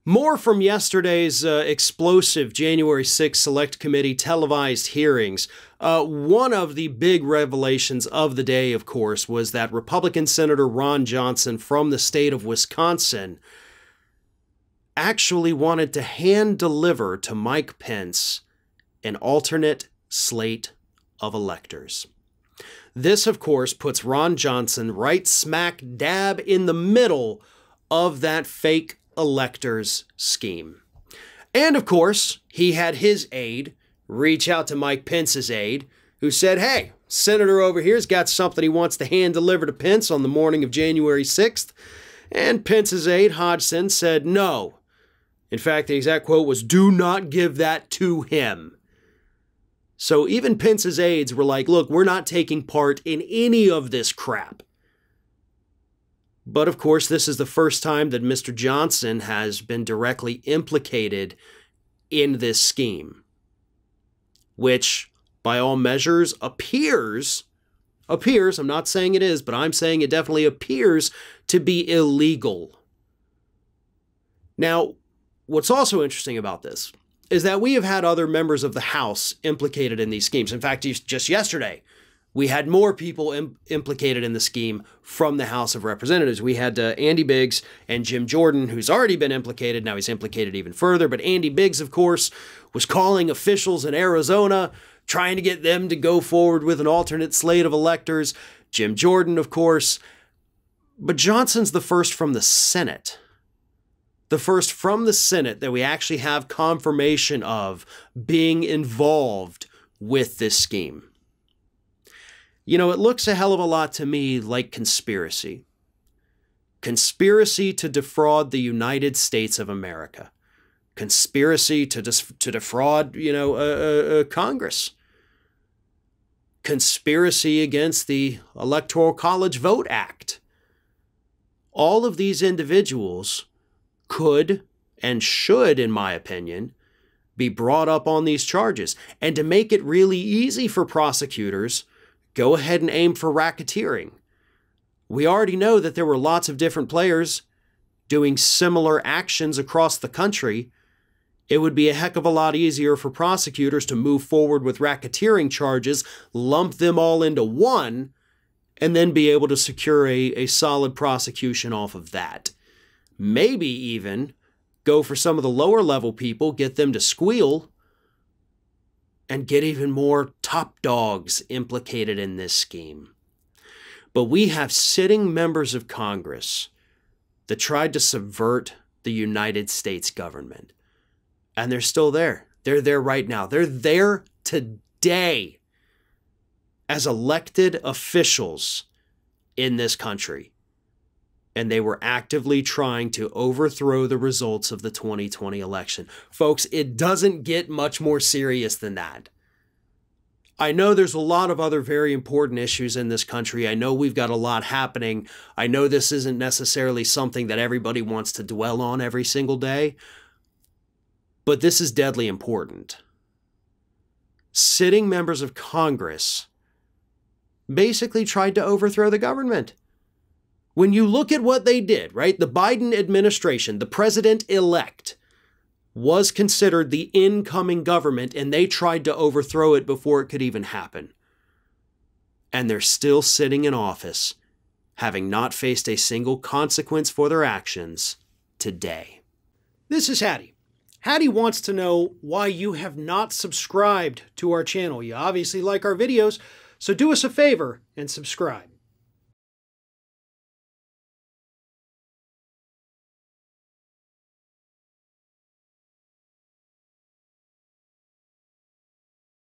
More from yesterday's explosive January 6th Select Committee televised hearings. One of the big revelations of the day, of course, was that Republican Senator Ron Johnson from the state of Wisconsin actually wanted to hand-deliver to Mike Pence an alternate slate of electors. This, of course, puts Ron Johnson right smack dab in the middle of that fake electors scheme. And of course, he had his aide reach out to Mike Pence's aide, who said, hey, Senator over here's got something he wants to hand deliver to Pence on the morning of January 6th. And Pence's aide, Hodgson, said no. In fact, the exact quote was, do not give that to him. So even Pence's aides were like, look, we're not taking part in any of this crap. But of course, this is the first time that Mr. Johnson has been directly implicated in this scheme, which by all measures appears, I'm not saying it is, but I'm saying it definitely appears to be illegal. Now, what's also interesting about this is that we have had other members of the House implicated in these schemes. In fact, just yesterday, we had more people implicated in the scheme from the House of Representatives. We had Andy Biggs and Jim Jordan, who's already been implicated. Now he's implicated even further. But Andy Biggs, of course, was calling officials in Arizona, trying to get them to go forward with an alternate slate of electors. Jim Jordan, of course. But Johnson's the first from the Senate. The first from the Senate that we actually have confirmation of being involved with this scheme. You know, it looks a hell of a lot to me like conspiracy. Conspiracy to defraud the United States of America. Conspiracy to defraud, Congress. Conspiracy against the Electoral College Vote Act. All of these individuals could and should, in my opinion, be brought up on these charges. And to make it really easy for prosecutors, go ahead and aim for racketeering. We already know that there were lots of different players doing similar actions across the country. It would be a heck of a lot easier for prosecutors to move forward with racketeering charges, lump them all into one, and then be able to secure a solid prosecution off of that. Maybe even go for some of the lower level people, get them to squeal, and get even more top dogs implicated in this scheme. But we have sitting members of Congress that tried to subvert the United States government. And they're still there. They're there right now. They're there today as elected officials in this country. And they were actively trying to overthrow the results of the 2020 election. Folks, it doesn't get much more serious than that. I know there's a lot of other very important issues in this country. I know we've got a lot happening. I know this isn't necessarily something that everybody wants to dwell on every single day. But this is deadly important. Sitting members of Congress basically tried to overthrow the government. When you look at what they did, right? The Biden administration, the president-elect, was considered the incoming government, and they tried to overthrow it before it could even happen. And they're still sitting in office, having not faced a single consequence for their actions today. This is Hattie. Hattie wants to know why you have not subscribed to our channel. You obviously like our videos, so do us a favor and subscribe.